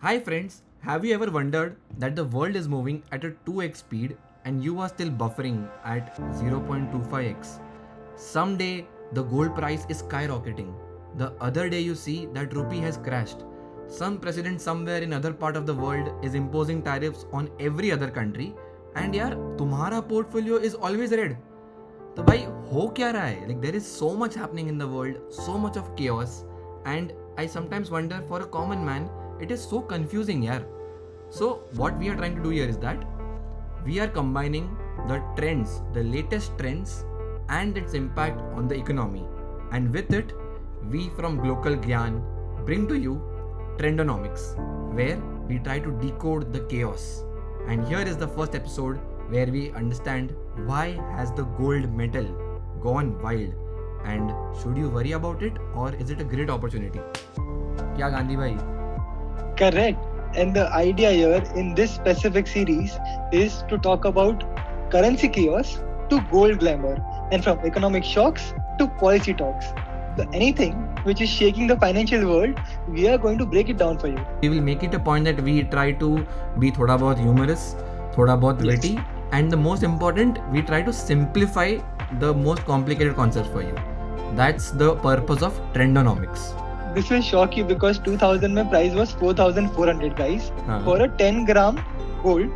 Hi friends, have you ever wondered that the world is moving at a 2x speed and you are still buffering at 0.25x? Someday the gold price is skyrocketing. The other day you see that rupee has crashed. Some president somewhere in other part of the world is imposing tariffs on every other country and यार तुम्हारा portfolio is always red. तो भाई हो क्या रहा है? Like there is so much happening in the world, so much of chaos, and I sometimes wonder for a common man, it is so confusing, yaar. So what we are trying to do here is that we are combining the trends, the latest trends, and its impact on the economy, and with it, we from Global Gyan bring to you Trendonomics, where we try to decode the chaos. And here is the first episode where we understand why has the gold metal gone wild, and should you worry about it or is it a great opportunity? क्या गांधी भाई? Correct. And the idea here in this specific series is to talk about currency chaos to gold glamour and from economic shocks to policy talks. So anything which is shaking the financial world, we are going to break it down for you. We will make it a point that we try to be thoda bahut humorous, thoda bahut witty, and the most important, we try to simplify the most complicated concepts for you. That's the purpose of Trendonomics. This will shock you because 2000 mein price was 4,400 guys for a 10 gram gold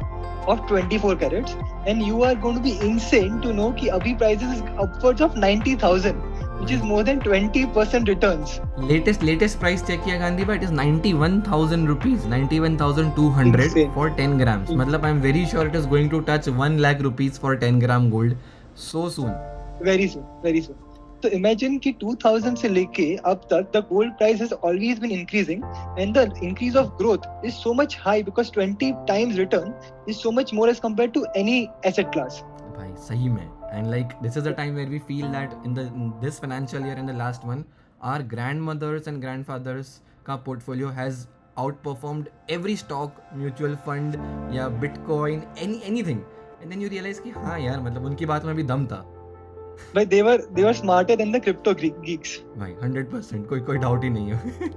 of 24 carats, and you are going to be insane to know कि अभी prices is upwards of 90,000, which is more than 20% returns. Latest price check किया गांधी भाई, it is 91,000 rupees, 91,200 Insane. for 10 grams. मतलब I'm very sure it is going to touch 1 lakh rupees for 10 gram gold so soon. Very soon, very soon. So imagine कि 2000 से लेके अब तक the gold price has always been increasing, and the increase of growth is so much high because 20 times return is so much more as compared to any asset class. भाई सही में, and like this is the time where we feel that in this financial year and the last one, our grandmothers and grandfathers का portfolio has outperformed every stock, mutual fund या bitcoin, anything, and then you realize कि हाँ यार मतलब उनकी बात में भी दम था. But they were smarter than the crypto geeks. भाई 100% कोई doubt ही नहीं है.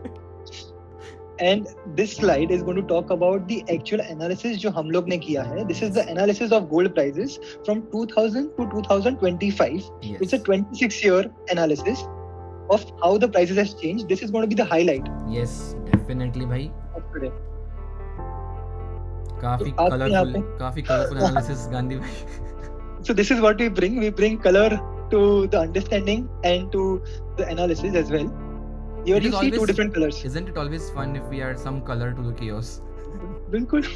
And this slide is going to talk about the actual analysis जो हम लोग ने किया है. This is the analysis of gold prices from 2000 to 2025. Yes. It's a 26-year analysis of how the prices has changed. This is going to be the highlight. Yes, definitely भाई. of today. काफी तो आप यहाँ colourful analysis Gandhi भाई. So this is what we bring. We bring color to the understanding and to the analysis as well. Here It you is see two always- different colors. Isn't it always fun if we add some color to the chaos? Bilkul.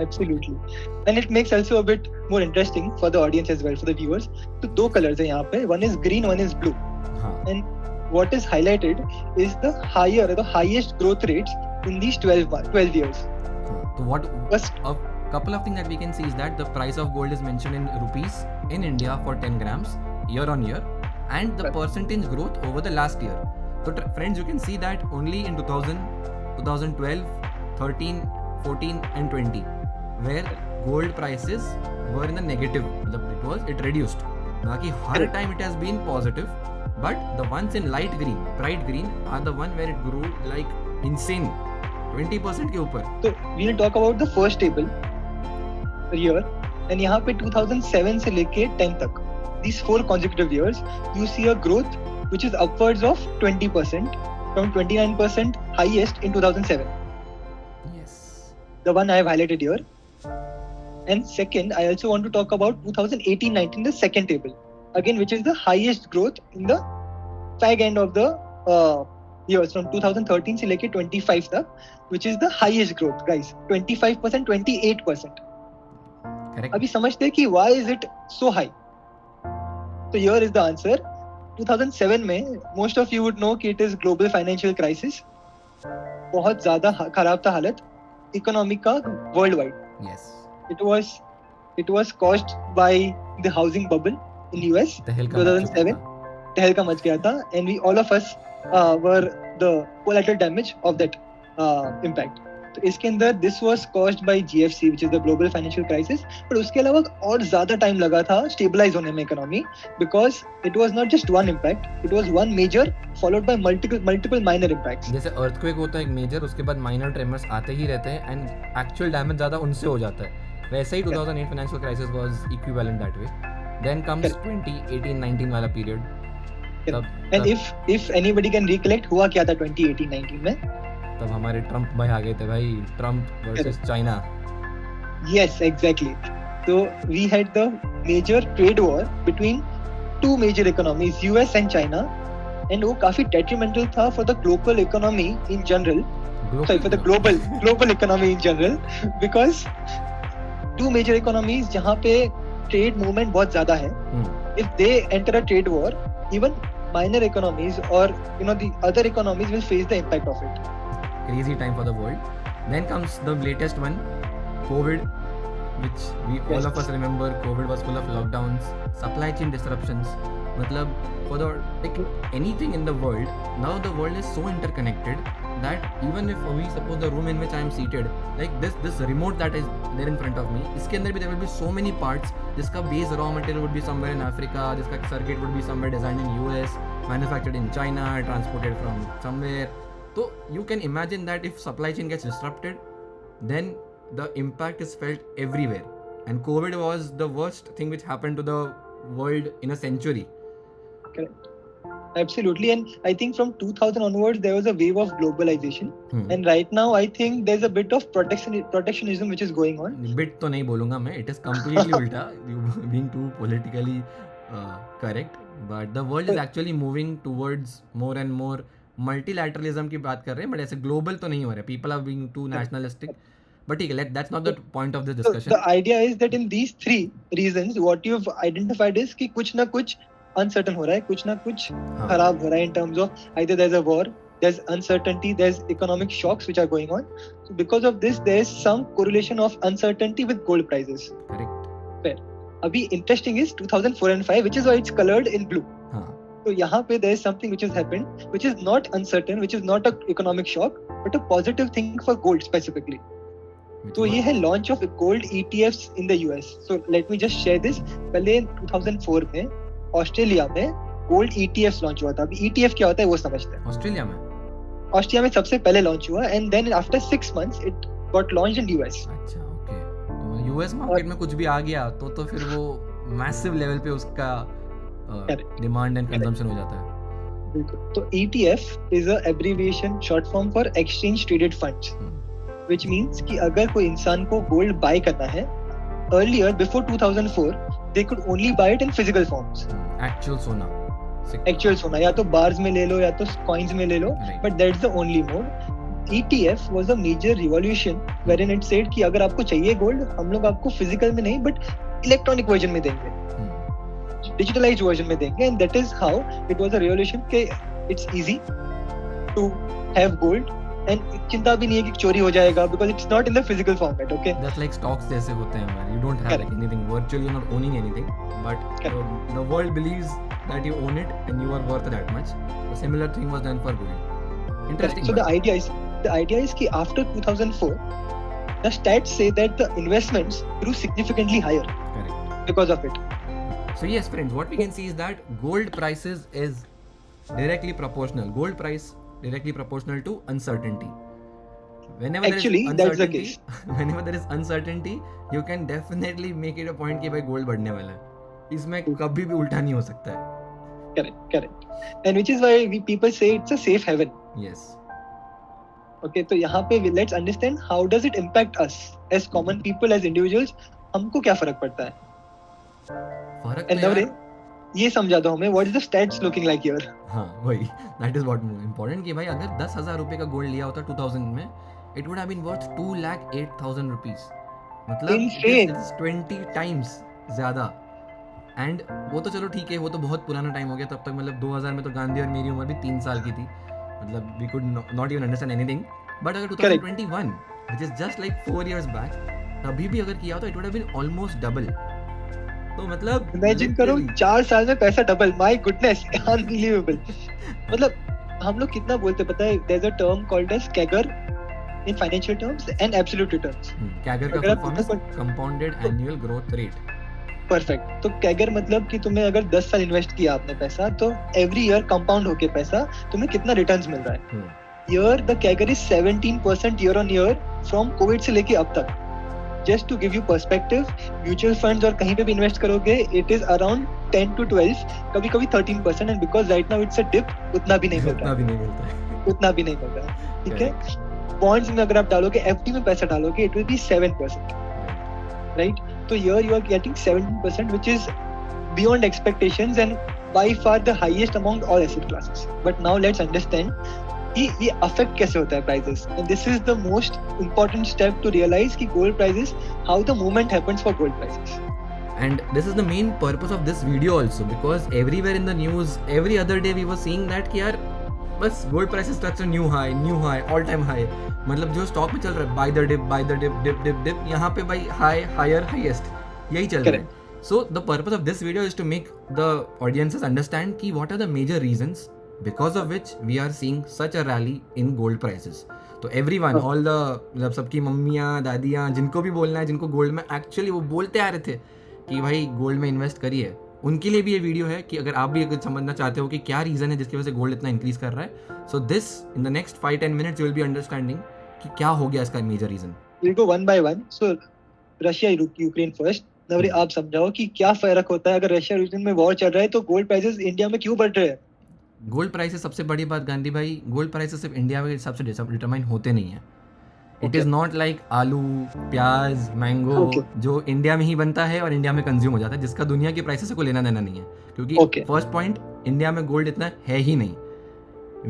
Absolutely. And it makes also a bit more interesting for the audience as well, for the viewers. So दो colors हैं यहाँ पे. One is green, one is blue. हाँ. And what is highlighted is the highest growth rates in these 12 years. So what First, a couple of things that we can see is that the price of gold is mentioned in rupees in India for 10 grams year on year, and the Right. percentage growth over the last year. So friends, you can see that only in 2000, 2012, 13, 14 and 20 where gold prices were in the negative. It reduced. बाकी हर Correct. time it has been positive, but the ones in light green, bright green are the one where it grew like insane, 20% के ऊपर. so we'll talk about the first table here. And यहाँ पे 2007 से लेके 10 तक, these 4 consecutive years, you see a growth which is upwards of 20% from 29% highest in 2007. Yes. The one I have highlighted here. And second, I also want to talk about 2018-19, the second table, again, which is the highest growth in the fag end of the years from 2013 से लेके 25 तक, which is the highest growth, guys. 25%, 28%. Correct. अभी समझते हैं कि why is it so high? So here is the answer. 2007 में most of you would know कि it is global financial crisis. बहुत ज़्यादा खराब था हालत इकोनॉमी का worldwide. Yes. It was caused by the housing bubble in US. तहल का 2007 तहलका मच गया था, and we all of us were the collateral damage of that impact. तो इसके अंदर this was caused by GFC which is the global financial crisis, पर उसके अलावा और ज्यादा टाइम लगा था स्टेबलाइज होने में economy, because it was not just one impact, it was one major followed by multiple minor impacts. जैसे अर्थक्वेक होता है एक मेजर, उसके बाद माइनर ट्रेमर्स आते ही रहते हैं एंड एक्चुअल डैमेज ज़्यादा उनसे हो जाता है. वैसे ही 2008 financial crisis was equivalent that way. Then comes 2018-19 वाला period. And if anybody can recollect हुआ क्या था 2018-19 में. तब हमारे ट्रम्प भाई आ गए थे भाई, Trump versus China. Yes, exactly. So we had the major trade war between two major economies, US and China, and वो काफी detrimental था for the global economy in general. Sorry, for the global economy in general, because two major economies जहाँ पे trade movement बहुत ज़्यादा है. If they enter a trade war, even minor economies or the other economies will face the impact of it. Crazy time for the world. Then comes the latest one, COVID, which all of us remember. COVID was full of lockdowns, supply chain disruptions. मतलब for anything in the world, now the world is so interconnected that even if we suppose the room in which I am seated, like this remote that is there in front of me, इसके अंदर भी there will be so many parts. जिसका base raw material would be somewhere in Africa, जिसका circuit would be somewhere designed in US, manufactured in China, transported from somewhere. So you can imagine that if supply chain gets disrupted, then the impact is felt everywhere. And COVID was the worst thing which happened to the world in a century. Correct. Absolutely. And I think from 2000 onwards, there was a wave of globalization. And right now, I think there's a bit of protectionism which is going on. Bit तो नहीं बोलूँगा मैं. It is completely उल्टा. You being too politically correct. But the world is actually moving towards more and more multilateralism की बात कर रहे हैं, but ऐसे global तो नहीं हो रहा है. People are being too nationalistic. But ठीक है, that's not the point of this discussion. So the idea is that in these three reasons, what you've identified is कि कुछ ना कुछ uncertain हो रहा है, कुछ ना कुछ खराब हो रहा है in terms of either there's a war, there's uncertainty, there's economic shocks which are going on. So because of this, there's some correlation of uncertainty with gold prices. Correct. Fair. अभी interesting is 2004 and 5, which is why it's colored in blue. तो यहाँ पे there is something which has happened, which is not uncertain, which is not an economic shock, but a positive thing for gold specifically. तो ये है launch of gold ETFs in the US. So let me just share this. पहले 2004 में Australia में gold ETFs launch हुआ था. अभी ETF क्या होता है वो समझते हैं. ऑस्ट्रेलिया में सबसे पहले लॉन्च हुआ and then after 6 months it got launched in US. अच्छा, ओके. तो यूएस मार्केट में कुछ भी आ गया तो फिर वो मैसिव लेवल पे उसका डिमांड एंड कंजम्पशन हो जाता है. बिल्कुल. तो ETF is a abbreviation short form for exchange traded funds, which means कि अगर कोई इंसान को गोल्ड बाय करना है, earlier before 2004 they could only buy it in physical forms. Actual सोना या तो बार्स में ले लो या तो कॉइंस में ले लो, but that's the only mode. ETF was a major revolution wherein it said कि अगर आपको चाहिए गोल्ड, हम लोग आपको फिजिकल में नहीं बट इलेक्ट्रॉनिक वर्जन में देंगे, digitalized version में देंगे, and that is how it was a revolution कि it's easy to have gold and चिंता भी नहीं है कि चोरी हो जाएगा because it's not in the physical format. Okay, just like stocks जैसे होते हैं man, you don't have like anything virtually, you're not owning anything, but the world believes that you own it and you are worth that much. A similar thing was done for gold. Interesting. So the idea is कि after 2004 the stats say that the investments grew significantly higher. Correct. Because of it. So yes friends, what we can see is that gold prices is directly proportional. Gold price directly proportional to uncertainty. Whenever that's the case. Whenever there is uncertainty, you can definitely make it a point कि भाई gold बढ़ने वाला है. इसमें कभी भी उल्टा नहीं हो सकता है. Correct. And which is why people say it's a safe haven. Yes. Okay, तो यहाँ पे let's understand how does it impact us as common people, as individuals. हमको क्या फर्क पड़ता है? फर्क तो यार ये समझा दो हमें, what is the stats looking like here? हाँ वही, that is what more important कि भाई अगर 10,000 रुपए का गोल्ड लिया होता 2000 में, it would have been worth 2,08,000 rupees. मतलब 20 times ज़्यादा. एंड वो तो चलो ठीक है, वो तो बहुत पुराना टाइम हो गया. तब तक मतलब 2000 में तो गांधी और मेरी उम्र भी 3 साल की थी. मतलब we could not even understand anything. But अगर 2021, which is just like 4 years back, तभी भी अगर किया होता it would have been almost double. तो मतलब इमेजिन करो 4 साल में पैसा डबल. My goodness, unbelievable. मतलब हम लोग कितना बोलते पता है, there is a term called as CAGR, in financial terms and absolute returns. CAGR का अगर फुल आप form is compounded annual growth rate. Perfect. तो कैगर मतलब कि तुम्हें अगर 10 साल इन्वेस्ट किया आपने पैसा, तो एवरी ईयर कंपाउंड होके पैसा तुम्हें कितना रिटर्न्स मिल रहा है. Year the CAGR is 17% year on year from covid से लेके अब तक. Just to give you perspective, mutual funds और कहीं पे भी इन्वेस्ट करोगे, इट इज अराउंड 10 to 12, कभी कभी 13%, and because right now it's a dip, उतना भी नहीं मिल रहा है. उतना भी नहीं मिल रहा है. ठीक है. बॉन्ड्स में अगर आप डालोगे, एफडी में पैसा डालोगे, इट विल बी 7%, राइट. तो here you are getting 17%, which is beyond expectations and by far the highest among all asset classes. But now let's understand कि ये affect कैसे होता है prices, and this is the most important step to realize कि gold prices, how the movement happens for gold prices. And this is the main purpose of this video also, because everywhere in the news, every other day we were seeing that कि यार बस gold prices touch a new high, all time high. मतलब जो stock में चल रहा है, buy the dip, यहाँ पे भाई higher, highest, यही चल रहा है. So the purpose of this video is to make the audiences understand कि what are the major reasons because of which we are seeing such a rally in gold prices. तो everyone, all the मतलब सबकी मम्मियाँ, दादियाँ, जिनको भी बोलना है, जिनको gold में एक्चुअली वो बोलते आ रहे थे कि भाई गोल्ड में इन्वेस्ट करिए, उनके लिए भी ये वीडियो है कि अगर आप भी अगर समझना चाहते हो कि क्या रीज़न है जिसकी वजह से गोल्ड इतना इंक्रीज कर रहा है. So this in the next 5-10 minutes you will be understanding कि क्या हो गया इसका major reason. We'll go one by one. So Russia Ukraine first. नवरी, आप समझाओ कि क्या फर्क होता है अगर रशिया यूक्रेन में वॉर चल रहा है तो गोल्ड प्राइसेस इंडिया में क्यों बढ़ रहे हैं? गोल्ड प्राइसेस, सबसे बड़ी बात गांधी भाई, गोल्ड प्राइसेस सिर्फ इंडिया के हिसाब से डिटरमाइन होते नहीं है. इट इज़ नॉट लाइक आलू, प्याज, मैंगो जो इंडिया में ही बनता है और इंडिया में कंज्यूम हो जाता है, जिसका दुनिया की प्राइसेस से कोई लेना देना नहीं है. क्योंकि फर्स्ट पॉइंट, इंडिया में गोल्ड इतना है ही नहीं.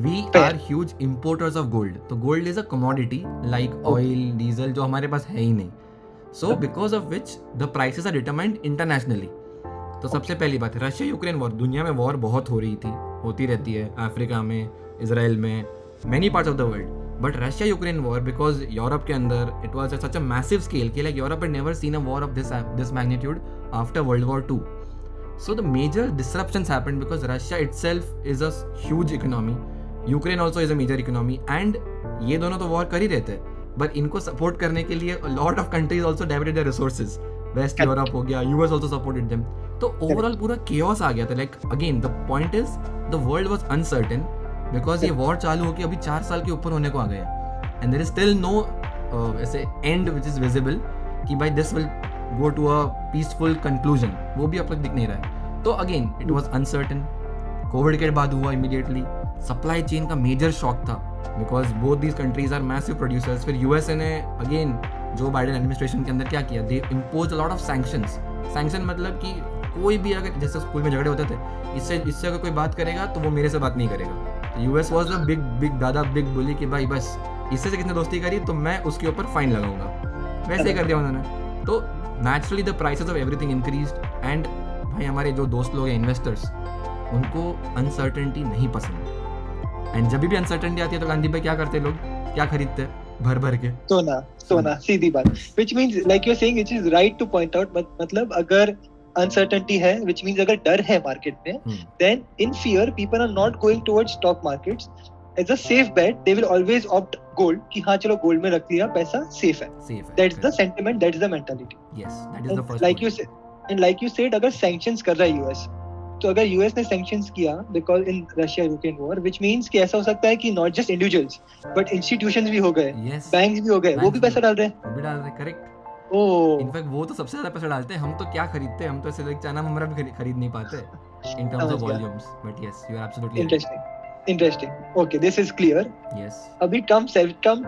We are huge importers of gold. तो gold is a commodity like oil, diesel, जो हमारे पास है ही नहीं. So because of which the prices are determined internationally. तो सबसे पहली बात है, रशिया यूक्रेन वॉर. दुनिया में वॉर बहुत हो रही थी, होती रहती है, अफ्रीका में, इसराइल में, many parts of the world. But Russia Ukraine war, because Europe के अंदर it was such a massive scale कि like Europe had never seen a war of this magnitude after world war 2. So the major disruptions happened because Russia itself is a huge economy, Ukraine also is a major economy, and ये दोनों तो war कर ही रहते हैं, but इनको support करने के लिए a lot of countries also diverted their resources. West Europe हो गया, US also supported them. तो ओवरऑल पूरा chaos आ गया था. Like again the point is the world was uncertain because ये वॉर चालू होके अभी 4 साल के ऊपर होने को आ गए, and there is still no ऐसे end which is visible कि भाई this will go to a peaceful conclusion, वो भी अब तक दिख नहीं रहा है. तो again it was uncertain. Covid के बाद हुआ इमीडिएटली. सप्लाई चेन का मेजर शॉक था because both these countries are massive producers. फिर यूएसए ने अगेन जो बाइडेन एडमिनिस्ट्रेशन के अंदर क्या किया, they impose a lot of sanctions. Sanction मतलब कि कोई भी अगर, जैसे स्कूल में झगड़े होते थे, इससे अगर कोई बात करेगा तो वो मेरे से बात नहीं करेगा. तो यूएस वॉज अ बिग दादा, बिग बुली कि भाई बस इससे किसने दोस्ती करी तो मैं उसके ऊपर फाइन लगाऊंगा. वैसे ही कर दिया उन्होंने. तो naturally the prices of everything increased, and भाई हमारे जो दोस्त लोग हैं इन्वेस्टर्स, उनको अनसर्टेनिटी नहीं पसंद. एंड जब भी अनसर्टेनिटी आती है तो गांधी भाई क्या करते हैं, लोग क्या खरीदते हैं, भर के सोना. सीधी बात. which means like you're saying, which is right to point out, मतलब अगर अनसर्टेनिटी है, which means अगर डर है मार्केट में, then in fear people are not going towards stock markets. As a safe bet, they will always opt gold कि हाँ चलो गोल्ड में रख लिया, पैसा सेफ है. That's the sentiment, that's the mentality. Yes, that is the first like point. Like you said, अगर sanctions कर रहा है US, तो अगर US ने sanctions किया because in Russia Ukraine war, which means कि ऐसा हो सकता है कि not just individuals but institutions भी हो गए, banks भी हो गए, वो भी पैसा डाल रहे हैं. वो भी डाल रहे हैं, करेक्ट. इनफैक्ट वो तो सबसे ज्यादा पैसा डालते हैं. हम तो क्या खरीदते हैं, हम तो ऐसे लाइक चाइना में हमारा भी खरीद नहीं पाते in terms of volumes. But yes, you are absolutely interesting. Okay, this is clear. Yes. अभी Trump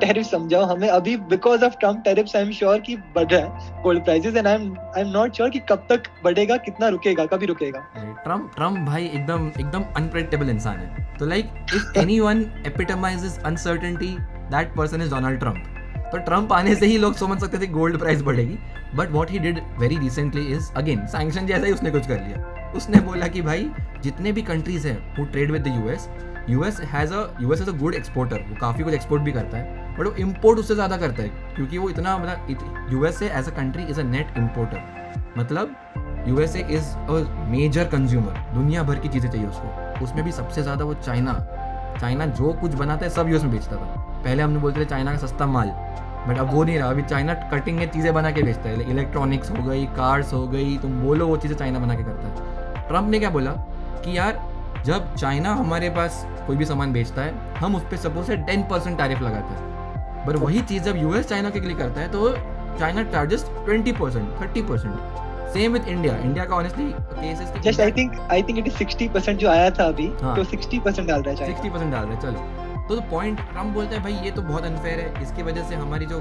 tariffs समझाओ हमें. अभी because of Trump tariffs, I'm sure कि बढ़ रहा है gold prices, and I'm not sure कि कब तक बढ़ेगा, कितना रुकेगा, कभी रुकेगा. Trump भाई एकदम unpredictable इंसान है. तो like if anyone epitomizes uncertainty, that person is Donald Trump. तो ट्रम्प आने से ही लोग समझ सकते थे गोल्ड प्राइस बढ़ेगी. But what he did very recently is again sanction जैसा ही उसने कुछ कर लिया. उसने बोला कि भाई जितने भी कंट्रीज हैं who trade with the US has a good exporter. वो काफ़ी कुछ एक्सपोर्ट भी करता है, बट वो इम्पोर्ट उससे ज़्यादा करता है क्योंकि वो इतना मतलब USA as a country is a net importer. मतलब USA is a major consumer. दुनिया भर की चीज़ें चाहिए उसको. उसमें भी सबसे ज़्यादा वो चाइना जो कुछ बनाता है सब यूएस में बेचता था. पहले हमने बोलते थे चाइना का सस्ता माल, बट अब वो नहीं रहा। अभी चाइना कटिंग में चीज़ें बना के बेचता है, इलेक्ट्रॉनिक्स हो गई, कार्स हो गई, तुम बोलो वो चीज़ें चाइना बना के करता है। ट्रम्प ने क्या बोला कि यार जब चाइना हमारे पास कोई भी सामान बेचता है हम उस पर सपोज से 10% टैरिफ लगाते हैं, पर वही चीज़ जब यूएस चाइना के लिए करता है तो China charges 20%, 30%। Same with India का honestly cases just I think it is 60% जो आया था अभी, हाँ। तो 60% डाल रहा है चाइना, 60% डाल रहे हैं। चलो तो पॉइंट ट्रम्प बोलता है भाई ये तो बहुत अनफेयर है, इसकी वजह से हमारी जो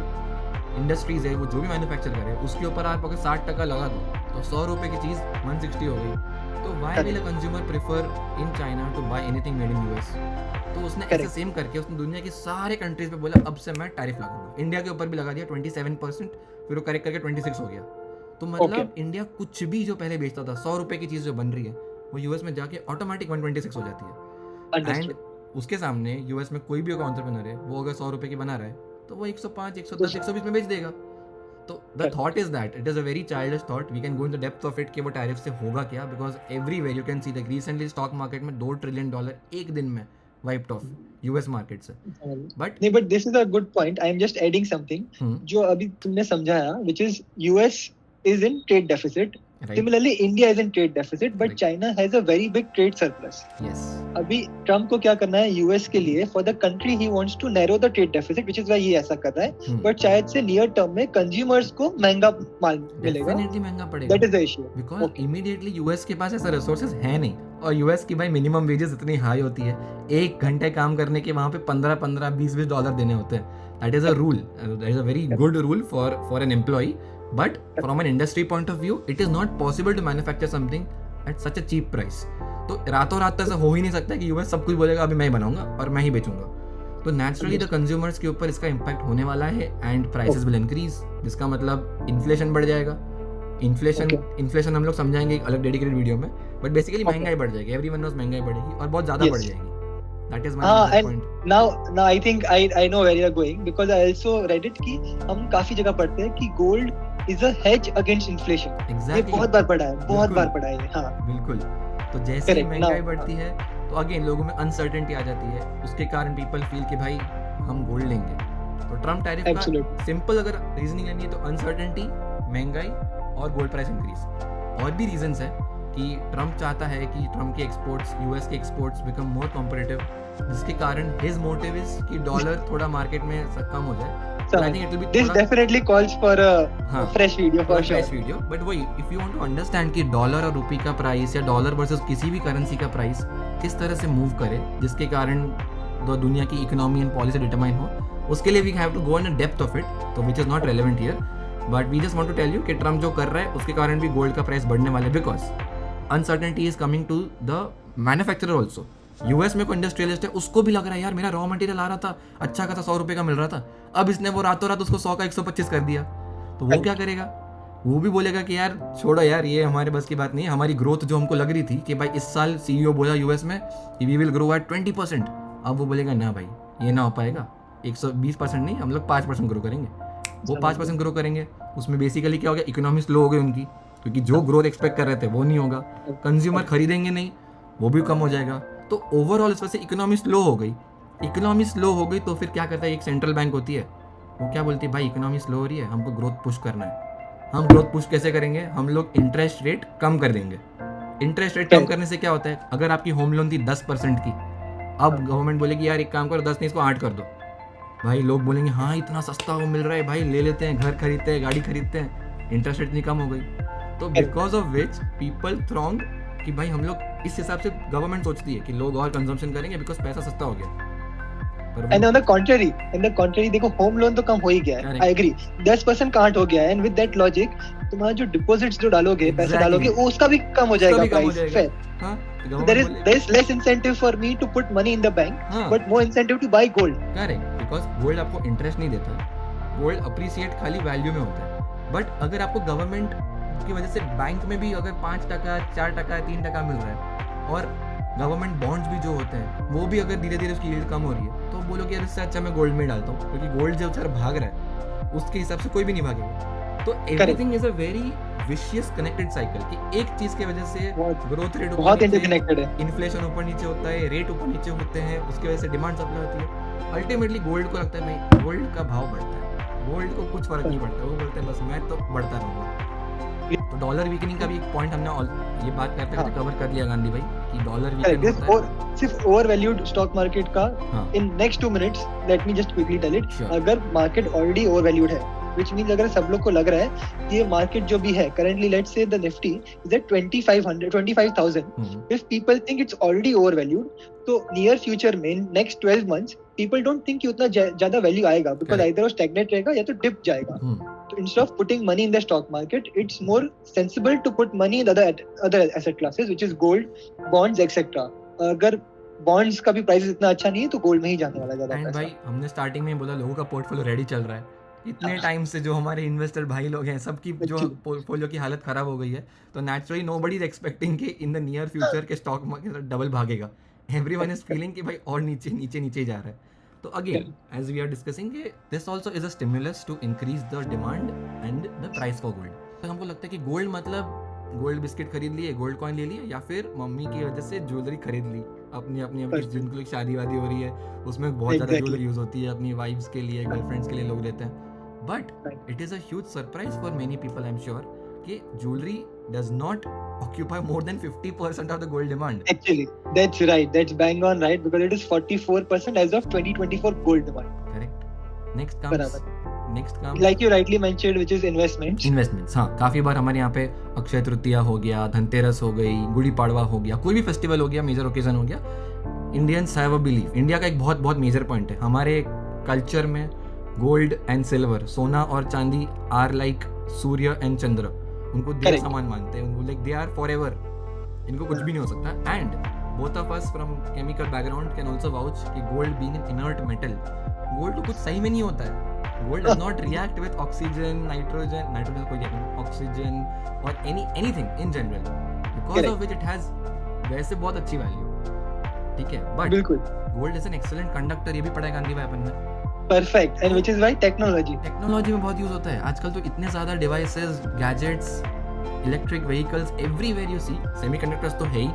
इंडस्ट्रीज है वो जो भी मैन्युफैक्चर करे उसके ऊपर आप अगर 60% लगा दो तो 100 रुपये की चीज़ 160 हो गई। तो why will a consumer prefer in China to buy anything made in US? तो उसने ऐसे सेम करके उसने दुनिया की सारे कंट्रीज पे बोला अब से मैं टैरिफ लगाऊंगा। इंडिया के ऊपर भी लगा दिया 27%, फिर वो करेक्ट करके 26 हो गया। तो मतलब इंडिया कुछ भी जो पहले बेचता था 100 रुपये की चीज़ जो बन रही है वो यूएस में जाके ऑटोमेटिक 126 हो जाती है। एंड उसके सामने यूएस में कोई भी एंटरप्रेन्योर है वो अगर 100 रुपये की बना रहा है तो वो 105, 110, 120 में बेच देगा। तो the thought is that it is a very childish thought. We can go in the depth of it कि वो टैरिफ से होगा क्या, because everywhere you can see that recently stock market में $2 ट्रिलियन एक दिन में वाइप्ड ऑफ यूएस मार्केट से। But this is a good point, I'm just adding something जो अभी तुमने समझाया, which is US is in trade deficit. Right. Similarly, India is in trade deficit, but right. China has a very big trade surplus. Yes. अभी Trump को क्या करना है US के लिए, for the country he wants to narrow the trade deficit, which is why ये ऐसा कर रहा है। But शायद से नियर टर्म में कंज्यूमर्स को महंगा माल मिलेगा, डेफिनेटली महंगा पड़ेगा। That is the issue. Because immediately US के पास ऐसा रिसोर्सेज है नहीं, और यूएस की भाई मिनिमम वेजेस इतनी हाई होती है, 1 घंटे काम करने के वहाँ पे 15, 20 डॉलर देने होते हैं। That is a rule. That is a very good rule for an employee. But from an industry point of view, it is not possible to manufacture something at such a cheap price. तो रातों रात ऐसा हो ही नहीं सकता कि US सब कुछ बोलेगा अभी मैं बनाऊंगा और मैं ही बेचूंगा। तो नेचुरली द कंज्यूमर्स के ऊपर इसका इम्पैक्ट होने वाला है एंड प्राइसेस विल इंक्रीज, जिसका मतलब इन्फ्लेशन बढ़ जाएगा। इन्फ्लेशन हम लोग समझाएंगे एक अलग डेडिकेटेड वीडियो में, बट बेसिकली महंगाई बढ़ जाएगी। एवरीवन नोस महंगाई बढ़ेगी और बहुत ज़्यादा बढ़ जाएगी। That is my point. Now I think I know where you are going, because I also read it कि हम काफी जगह पढ़ते हैं कि gold is a hedge against inflation. Exactly. ये बहुत बार पढ़ा है, हाँ। बिल्कुल। तो जैसे ही महंगाई बढ़ती है तो अगेन लोगों में अनसर्टेनिटी आ जाती है, उसके कारण पीपल फील कि भाई हम गोल्ड लेंगे। तो ट्रम्प टैरिफ का सिंपल अगर रीजनिंग लेनी है तो अनसर्टेनिटी, महंगाई और गोल्ड प्राइस इंक्रीज। और भी रीजंस है कि ट्रम्प चाहता है कि ट्रम्प के एक्सपोर्ट्स, यूएस के एक्सपोर्ट्स बिकम मोर कॉम्पिटिटिव, जिसके कारण हिज मोटिव इज कि डॉलर थोड़ा मार्केट में कम हो जाए। So I think it will be this definitely calls for a fresh video for sure. Fresh video, but वही if you want to understand कि dollar और रुपये का प्राइस या डॉलर वर्सेस किसी भी करेंसी का प्राइस किस तरह से मूव करे जिसके कारण दुनिया की इकोनॉमी एंड पॉलिसी डिटरमाइन हो, उसके लिए we have to go in a depth of it, तो which is not relevant here. But we just want to tell you कि ट्रम्प जो कर रहा है उसके कारण भी गोल्ड का प्राइस बढ़ने वाला है, because uncertainty is coming to the manufacturer also. US में कोई इंडस्ट्रियलिस्ट है, उसको भी लग रहा है यार मेरा रॉ मटेरियल आ रहा था अच्छा खासा 100 रुपये का मिल रहा था, अब इसने वो रातों रात उसको 100 का 125 कर दिया, तो वो क्या करेगा? वो भी बोलेगा कि यार छोड़ो यार, ये हमारे बस की बात नहीं है। हमारी ग्रोथ जो हमको लग रही थी कि भाई इस साल सीईओ बोला यूएस में कि वी विल ग्रो एट 20%, अब वो बोलेगा ना भाई ये ना हो पाएगा, 120% नहीं, हम लोग 5% ग्रो करेंगे। वो 5% ग्रो करेंगे, उसमें बेसिकली क्या हो गया, इकोनॉमी स्लो हो गई उनकी, क्योंकि जो ग्रोथ एक्सपेक्ट कर रहे थे वो नहीं होगा, कंज्यूमर खरीदेंगे नहीं, वो भी कम हो जाएगा। तो ओवरऑल इस वजह से इकोनॉमी स्लो हो गई। इकोनॉमी स्लो हो गई तो फिर क्या करता है, एक सेंट्रल बैंक होती है, वो क्या बोलती है, भाई इकोनॉमी स्लो हो रही है, हमको ग्रोथ पुश करना है। हम ग्रोथ पुश कैसे करेंगे? हम लोग इंटरेस्ट रेट कम कर देंगे। इंटरेस्ट रेट कम करने से क्या होता है, अगर आपकी होम लोन थी 10% की, अब गवर्नमेंट बोलेगी यार एक काम करो 10 नहीं इसको 8 कर दो, भाई लोग बोलेंगे हाँ इतना सस्ता वो मिल रहा है भाई, ले लेते हैं, घर खरीदते हैं, गाड़ी खरीदते हैं, इंटरेस्ट रेट इतनी कम हो गई। तो because of which people throng कि भाई हम लोग इस हिसाब से गवर्नमेंट सोचती है कि लोग और कंजम्पशन करेंगे बिकॉज पैसा सस्ता हो गया। And on the contrary देखो होम लोन तो कम हो ही गया है, I agree, 10% का 8 हो गया है, and with that logic तुम्हारा जो डिपॉजिट्स जो डालोगे, पैसे डालोगे, उसका भी कम हो जाएगा price. Fair. There is less incentive for me to put money in the bank, but more incentive to buy gold. Correct, because gold आपको इंटरेस्ट नहीं देता है, गोल्ड अप्रिशिएट खाली वैल्यू में होता है। बट अगर आपको गवर्नमेंट की वजह से बैंक में भी अगर 5%, 4%, 3% मिल रहा है, और गवर्नमेंट बॉन्ड्स भी जो होते हैं वो भी अगर धीरे धीरे उसकी यील्ड कम हो रही है, तो बोलोगे यार इससे अच्छा मैं गोल्ड में डालता हूँ, क्योंकि गोल्ड जब सर भाग रहा है उसके हिसाब से कोई भी नहीं भागेगा। तो everything is a very vicious connected cycle कि एक चीज की वजह से ग्रोथ रेट बहुत इंटरकनेक्टेड है, इन्फ्लेशन ऊपर नीचे होता है, रेट ऊपर नीचे होते हैं, उसकी वजह से डिमांड सप्लाई होती है। अल्टीमेटली गोल्ड को लगता है भाई गोल्ड का भाव बढ़ता है, गोल्ड को कुछ फर्क नहीं पड़ता, वो बोलते हैं बस मैं तो बढ़ता रहूंगा। तो डॉलर वीकनिंग का भी एक पॉइंट हमने ये बात करते करते कवर कर लिया गांधी भाई कि डॉलर वीकन होता है। सिर्फ ओवरवैल्यूड स्टॉक मार्केट का हाँ in next 2 minutes let me just quickly tell it. Sure. अगर मार्केट ऑलरेडी ओवरवैल्यूड है which means अगर सब लोग को लग रहा है कि ये मार्केट जो भी है currently let's say the nifty is at 25,000 if people think it's already overvalued तो near future में next 12 months people don't think कि उतना ज्यादा वैल्यू आएगा because Correct. either वो stagnate रहेगा या तो डिप जाएगा। तो instead of putting money in the stock market it's more sensible to put money in other asset classes which is gold, bonds etc. अगर बॉन्ड्स का भी प्राइस इतना अच्छा नहीं है तो गोल्ड में ही जाने वाला ज्यादा एंड पैसा। भाई हमने स्टार्टिंग में बोला लोगों का पोर्टफोलियो रेडी चल रहा है, इतने टाइम से जो हमारे इन्वेस्टर भाई लोग हैं सबकी जो Actually. पोर्टफोलियो की हालत खराब हो गई है, तो नेचुरली नोबडी इज एक्सपेक्टिंग कि इन द नियर फ्यूचर के स्टॉक मार्केट डबल भागेगा। एवरीवन इज फीलिंग कि भाई और नीचे नीचे नीचे जा रहा है। तो again as we are discussing this also is a stimulus to increase the demand and the price for gold. तो हमको लगता है कि गोल्ड मतलब गोल्ड बिस्किट खरीद लिए, गोल्ड कॉइन ले लिए, या फिर मम्मी की वजह से ज्वेलरी खरीद ली अपनी अपनी जिनको शादी वादी हो रही है उसमें बहुत ज़्यादा ज्वेलरी यूज होती है, अपनी वाइफ्स के लिए गर्लफ्रेंड्स के लिए लोग लेते हैं। But it is a huge surprise for many people I am sure कि jewellery does not occupy more than 50% of the gold demand. Actually, that's right. That's bang on right because it is 44% as of 2024 gold demand. Correct. Next बराबर। comes Like you rightly mentioned, which is investments. Investments. हाँ, काफी बार हमारे यहाँ पे अक्षय तृतीया हो गया, धनतेरस हो गई, गुड़ी पाड़वा हो गया, कोई भी फेस्टिवल हो गया, मेजर ओकेजन हो गया, Indians have a belief. India का एक बहुत बहुत मेजर पॉइंट है हमारे कल्चर में, गोल्ड एंड सिल्वर, सोना और चांदी are like Surya and Chandra, उनको देव Correct. समान मानते हैं, उनको लाइक दे आर फॉर एवर, इनको कुछ भी नहीं हो सकता। And both of us from chemical background can also vouch कि gold being an inert metal, gold तो कुछ सही में नहीं होता है। Gold does not react with oxygen, nitrogen कोई रिएक्ट नहीं, ऑक्सीजन और anything in general, because of which it has वैसे बहुत अच्छी वैल्यू। ठीक है, बट बिल्कुल gold is an excellent conductor, ये भी पढ़ा है गांधी भाई अपन ने। perfect and which is why technology technology में बहुत यूज होता है आजकल, तो इतने ज्यादा devices, gadgets, electric vehicles everywhere you see, semiconductors तो है ही,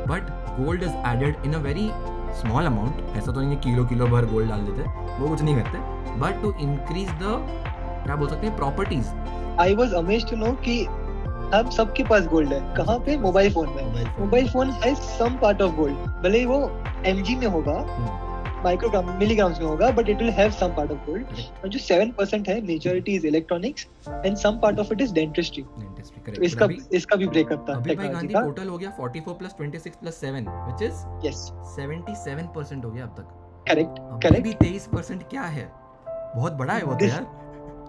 but gold is added in a very small amount. ऐसा तो नहीं है किलो भर गोल्ड डाल देते, वो कुछ नहीं करते, बट टू इंक्रीज द क्या बोल सकते हैं properties. I was amazed to know कि अब सबके पास गोल्ड है। कहाँ पे? मोबाइल फोन में। Mobile phone has some part of gold, भले ही वो mg में होगा, माइक्रोग्राम मिलीग्राम्स में होगा, but it will have some part of gold. और जो 7% है majority is electronics and some part of it is dentistry. तो इसका भी ब्रेकअप था अभी भाई टेक्नोलॉजी गांधी का। टोटल हो गया 44 plus 26 plus 7 which is yes 77% हो गया अब तक। करेक्ट अभी करेक्ट भी 23% क्या है, बहुत बड़ा है वो तो This- यार।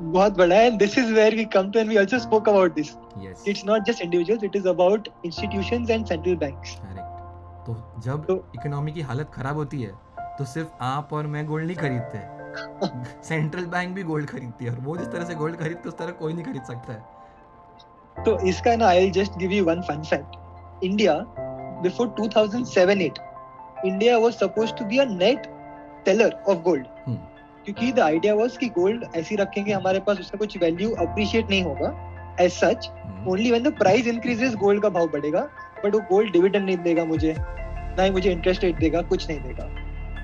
बहुत बड़ा है। This is where we come to and we also spoke about this. Yes it's not just individuals, it is about institutions and central banks. Correct. तो जब तो- इकोनॉमी की हालत खराब होती है तो सिर्फ आप और मैं गोल्ड नहीं खरीदते, सेंट्रल बैंक भी गोल्ड खरीदती है, और वो जिस तरह से गोल्ड खरीदते उस तरह कोई नहीं खरीद सकता है। तो इसका ना I will just give you one fun fact. India before 2007-8 India was supposed to be a net seller of gold, क्योंकि द आइडिया वाज कि गोल्ड ऐसे ही रखेंगे हमारे पास, उसका कुछ वैल्यू अप्रिशिएट नहीं होगा as such. Only when the price increases gold का भाव बढ़ेगा, बट वो गोल्ड डिविडेंड नहीं देगा मुझे, ना ही मुझे इंटरेस्ट रेट देगा, कुछ नहीं देगा।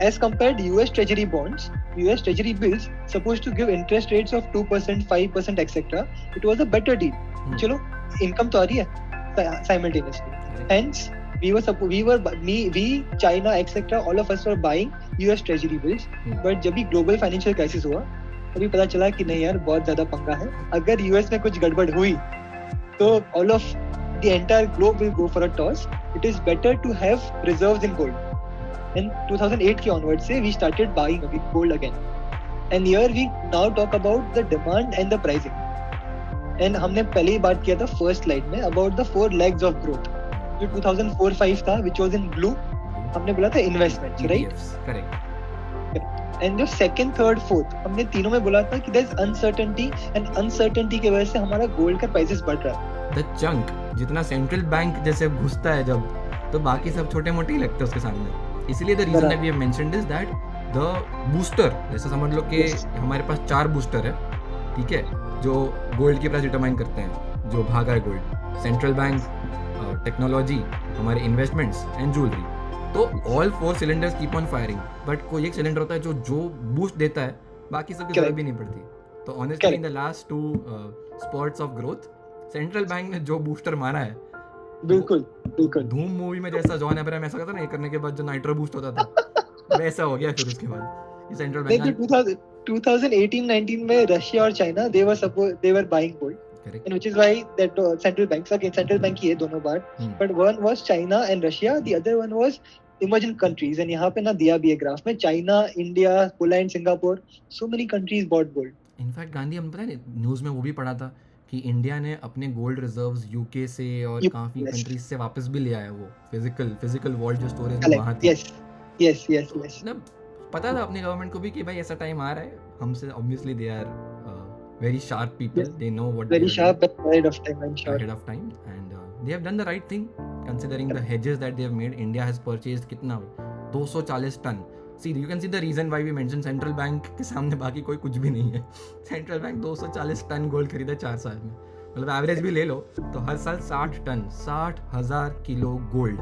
As compared US Treasury bonds, US Treasury bills supposed to give interest rates of 2%, 5%, etc. It was a better deal. चलो इनकम तो आ रही है simultaneously. Hence, we China etc. all of us were buying US Treasury bills. But जब भी global financial crisis हुआ, तभी पता चला कि नहीं यार बहुत ज्यादा पंगा है। अगर US में कुछ गड़बड़ हुई, तो all of the entire globe will go for a toss. It is better to have reserves in gold. In 2008 के onward से we started buying gold again, and here we now talk about the demand and the pricing. And हमने पहले ही बात किया था first slide में about the 4 legs of growth, जो 2004-5 था, which was in blue, हमने बोला था investments, right? करेक्ट। And जो second, third, fourth, हमने तीनों में बोला था कि there is uncertainty, and uncertainty की वजह से हमारा gold का prices बढ़ रहा है। द चंक जितना सेंट्रल बैंक जैसे घुसता है जब, तो बाकी सब छोटे मोटे ही लगते हैं उसके सामने। इसलिए the reason that we have mentioned is that the booster, जैसे समझ लो कि हमारे पास 4 बूस्टर है, ठीक है, जो गोल्ड की प्राइस डिटरमाइन करते हैं, जो भागा है गोल्ड, सेंट्रल बैंक, टेक्नोलॉजी, हमारे इन्वेस्टमेंट्स एंड ज्वेलरी। तो all 4 cylinders keep on firing, but कोई एक सिलेंडर होता है जो boost देता है, बाकी सबकी जरूरत भी नहीं पड़ती. तो honestly in the last 2 spurts of growth, central bank ने जो बूस्टर मारा है, बिल्कुल बिल्कुल. धूम मूवी में जैसा जॉन अब्राहम ऐसा करता ना, ये करने के बाद जो नाइट्रो बूस्ट होता था, वैसा हो गया फिर उसके बाद ये सेंट्रल नहीं, बैंक. 2018-19 में रशिया और China they were buying gold, Correct. and which is why that central banks, again central bank ही है दोनों बार, but one was China and Russia, the other one was emerging countries, and यहाँ पे ना दिया भी है ग्राफ में, China, India, Poland, Singapore, so many countries bought gold. In fact Gandhi, हम पता है न्यूज में वो भी पढ़ा था कि इंडिया ने अपने गोल्ड रिजर्व्स यूके से और काफी कंट्रीज से वापस भी लिया है, वो फिजिकल वॉल्ट जो स्टोरेज में वहां थी. yes. मतलब पता था अपने गवर्नमेंट को भी कि भाई ऐसा टाइम आ रहा है, हमसे obviously they are very sharp people, they know what very they sharp ahead of time, I'm sure. ahead of time, and they have done the right thing considering the hedges that they have made. India has purchased कितना 240 ton. See, you can see the reason why we mentioned central bank के सामने बाकी कोई कुछ भी नहीं है. Central bank 240 ton gold खरीदा 4 साल में, मतलब एवरेज भी ले लो तो हर साल 60 tonne, 60,000 kilo gold.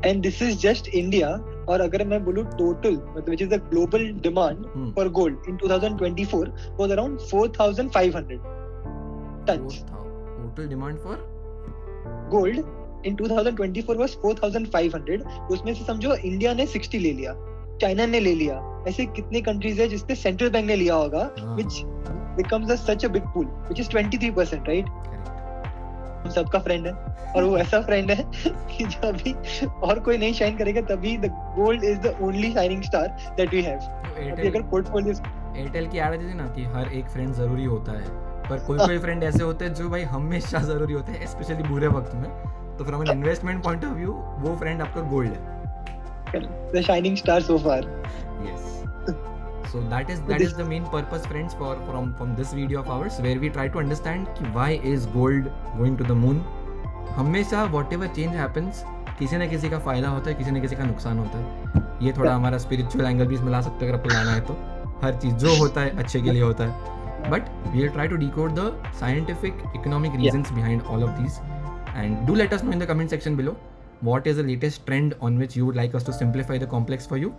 And this is just India, और अगर मैं बोलूँ total, मतलब which is the global demand for gold in 2024 was around 4,500 tons. Total demand for gold in 2024 was 4,500. उसमें से समझो इंडिया ने 60 ले लिया, चाइना ने ले लिया, ऐसे कितने कंट्रीज है जिसने सेंट्रल बैंक ने लिया होगा, which becomes such a big pool, which is 23%, right? हम सबका फ्रेंड है, और वो ऐसा फ्रेंड है कि जब भी और कोई नहीं शाइन करेगा तभी the gold is the only shining star that we have. अगर पोर्टफोलियो एयरटेल की एड थी ना कि हर एक फ्रेंड जरूरी होता है, पर कोई फ्रेंड ऐसे होते हैं जो भाई हमेशा जरूरी होते हैं, स्पेशली बुरे वक्त में. तो from an investment point of view वो फ्रेंड आपका गोल्ड है, the shining star so far. Yes. So that is the main purpose, friends, from this video of ours, where we try to understand कि why is gold going to the moon. हमेशा whatever change happens, किसी न किसी का फायदा होता है, किसी न किसी का नुकसान होता है. ये थोड़ा हमारा स्पिरिचुअल एंगल भी इसमें ला सकते हैं अगर आपको लाना है तो. हर चीज जो होता है अच्छे के लिए होता है, but we will try to decode the scientific economic reasons behind all of these, and do let us know in the comment section below what is the latest trend on which you would like us to simplify the complex for you.